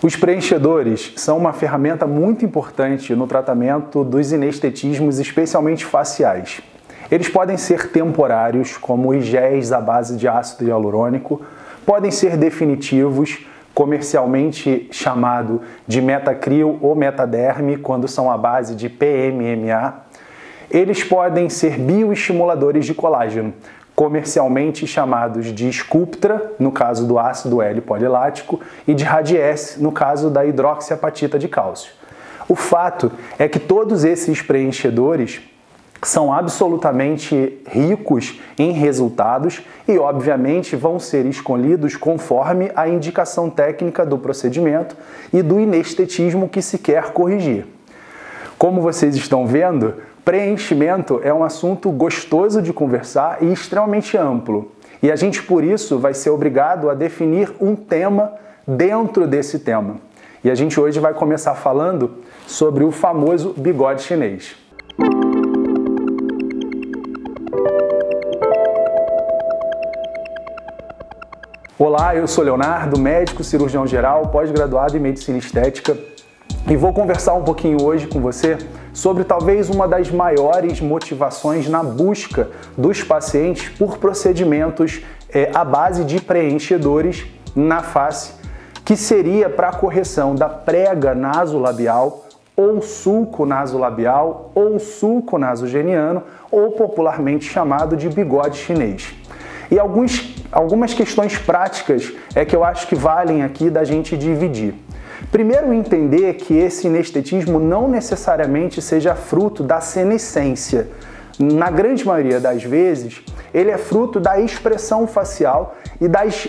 Os preenchedores são uma ferramenta muito importante no tratamento dos inestetismos, especialmente faciais. Eles podem ser temporários, como os géis à base de ácido hialurônico, podem ser definitivos, comercialmente chamado de Metacril ou Metaderm, quando são à base de PMMA. Eles podem ser bioestimuladores de colágeno, comercialmente chamados de Sculptra, no caso do ácido L-polilático, e de Radiesse, no caso da hidroxiapatita de cálcio. O fato é que todos esses preenchedores são absolutamente ricos em resultados e, obviamente, vão ser escolhidos conforme a indicação técnica do procedimento e do inestetismo que se quer corrigir. Como vocês estão vendo, preenchimento é um assunto gostoso de conversar e extremamente amplo. E a gente, por isso, vai ser obrigado a definir um tema dentro desse tema. E a gente hoje vai começar falando sobre o famoso bigode chinês. Olá, eu sou Leonardo, médico cirurgião geral, pós-graduado em medicina estética, e vou conversar um pouquinho hoje com você sobre talvez uma das maiores motivações na busca dos pacientes por procedimentos à base de preenchedores na face, que seria para a correção da prega nasolabial ou sulco nasolabial ou sulco nasogeniano, ou popularmente chamado de bigode chinês. E algumas questões práticas que eu acho que valem aqui da gente dividir. Primeiro, entender que esse inestetismo não necessariamente seja fruto da senescência. Na grande maioria das vezes, ele é fruto da expressão facial e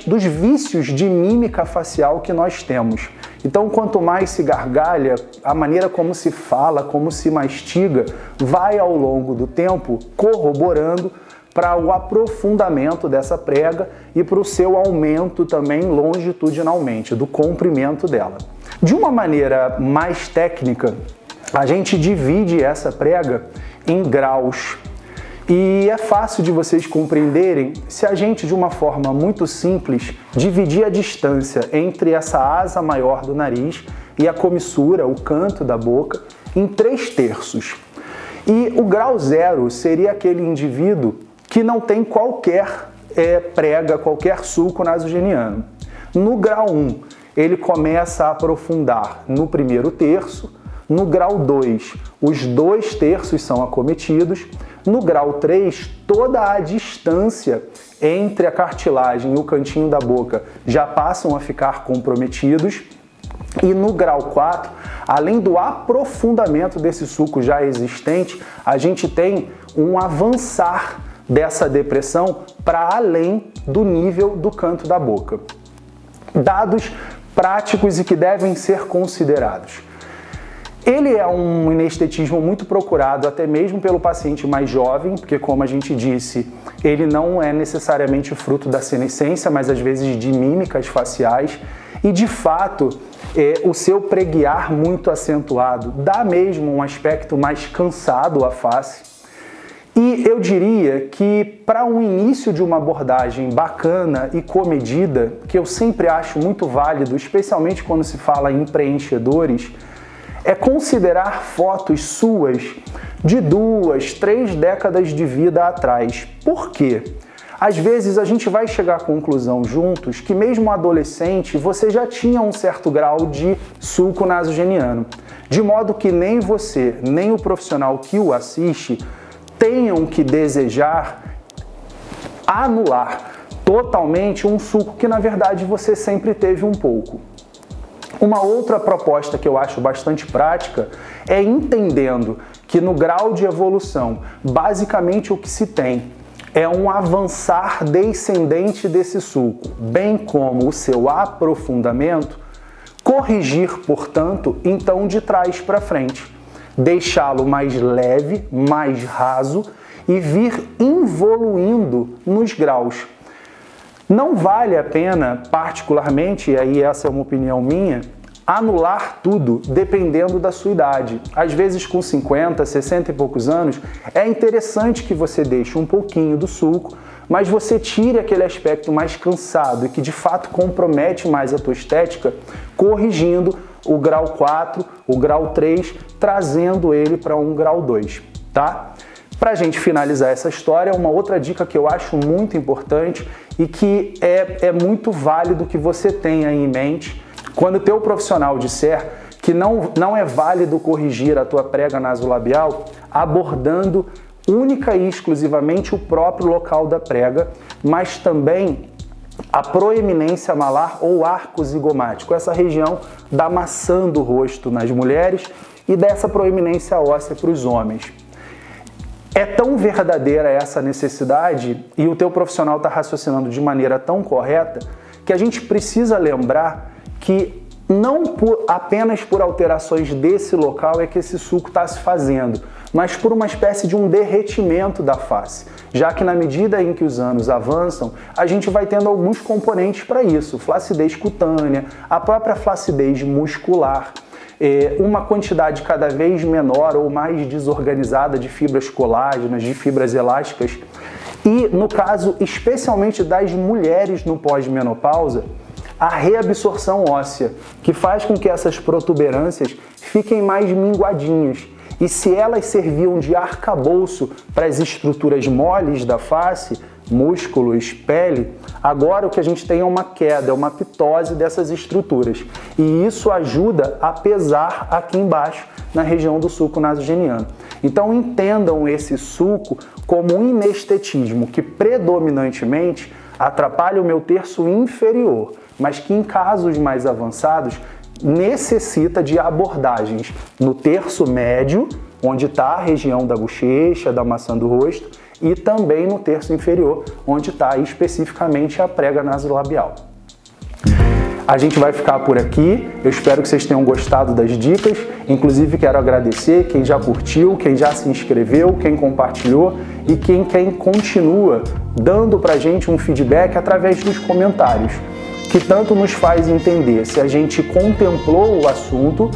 dos vícios de mímica facial que nós temos. Então, quanto mais se gargalha, a maneira como se fala, como se mastiga, vai ao longo do tempo corroborando para o aprofundamento dessa prega e para o seu aumento também longitudinalmente, do comprimento dela. De uma maneira mais técnica, a gente divide essa prega em graus. E é fácil de vocês compreenderem se a gente, de uma forma muito simples, dividir a distância entre essa asa maior do nariz e a comissura, o canto da boca, em 3/3. E o grau 0 seria aquele indivíduo que não tem qualquer prega, qualquer sulco nasogeniano. No grau 1, ele começa a aprofundar no primeiro terço. No grau 2, os 2/3 são acometidos. No grau 3, toda a distância entre a cartilagem e o cantinho da boca já passam a ficar comprometidos. E no grau 4, além do aprofundamento desse sulco já existente, a gente tem um avançar dessa depressão para além do nível do canto da boca. Dados práticos e que devem ser considerados. Ele é um inestetismo muito procurado até mesmo pelo paciente mais jovem, porque, como a gente disse, ele não é necessariamente fruto da senescência, mas às vezes de mímicas faciais. E, de fato, o seu preguiar muito acentuado dá mesmo um aspecto mais cansado à face. E eu diria que para um início de uma abordagem bacana e comedida, que eu sempre acho muito válido, especialmente quando se fala em preenchedores, é considerar fotos suas de 2, 3 décadas de vida atrás. Por quê? Às vezes a gente vai chegar à conclusão juntos que mesmo adolescente você já tinha um certo grau de sulco nasogeniano, de modo que nem você, nem o profissional que o assiste tenham que desejar anular totalmente um sulco que, na verdade, você sempre teve um pouco. Uma outra proposta que eu acho bastante prática é entendendo que no grau de evolução, basicamente o que se tem é um avançar descendente desse sulco, bem como o seu aprofundamento, corrigir, portanto, então de trás para frente. Deixá-lo mais leve, mais raso e vir evoluindo nos graus. Não vale a pena, particularmente, e aí essa é uma opinião minha, anular tudo dependendo da sua idade. Às vezes com 50, 60 e poucos anos, é interessante que você deixe um pouquinho do sulco, mas você tire aquele aspecto mais cansado e que de fato compromete mais a tua estética, corrigindo o grau 4, o grau 3, trazendo ele para um grau 2, tá? Pra gente finalizar essa história, uma outra dica que eu acho muito importante e que é muito válido que você tenha em mente quando o teu profissional disser que não é válido corrigir a tua prega nasolabial abordando única e exclusivamente o próprio local da prega, mas também a proeminência malar ou arco zigomático, essa região da maçã do rosto nas mulheres e dessa proeminência óssea para os homens. É tão verdadeira essa necessidade e o teu profissional está raciocinando de maneira tão correta que a gente precisa lembrar que não apenas por alterações desse local é que esse sulco está se fazendo, mas por uma espécie de um derretimento da face, já que na medida em que os anos avançam, a gente vai tendo alguns componentes para isso, flacidez cutânea, a própria flacidez muscular, uma quantidade cada vez menor ou mais desorganizada de fibras colágenas, de fibras elásticas, e no caso especialmente das mulheres no pós-menopausa, a reabsorção óssea, que faz com que essas protuberâncias fiquem mais minguadinhas. E se elas serviam de arcabouço para as estruturas moles da face, músculos, pele, agora o que a gente tem é uma queda, é uma pitose dessas estruturas. E isso ajuda a pesar aqui embaixo, na região do sulco nasogeniano. Então entendam esse sulco como um inestetismo que predominantemente atrapalha o meu terço inferior, mas que em casos mais avançados necessita de abordagens no terço médio, onde está a região da bochecha, da maçã do rosto, e também no terço inferior, onde está especificamente a prega nasolabial. A gente vai ficar por aqui, eu espero que vocês tenham gostado das dicas, inclusive quero agradecer quem já curtiu, quem já se inscreveu, quem compartilhou e quem continua dando pra gente um feedback através dos comentários, que tanto nos faz entender se a gente contemplou o assunto,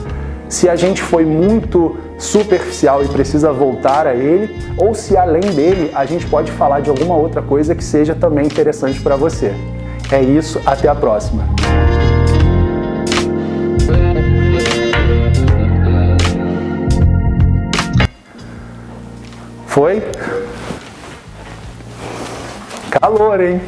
se a gente foi muito superficial e precisa voltar a ele, ou se além dele a gente pode falar de alguma outra coisa que seja também interessante para você. É isso, até a próxima! Foi? Calor, hein?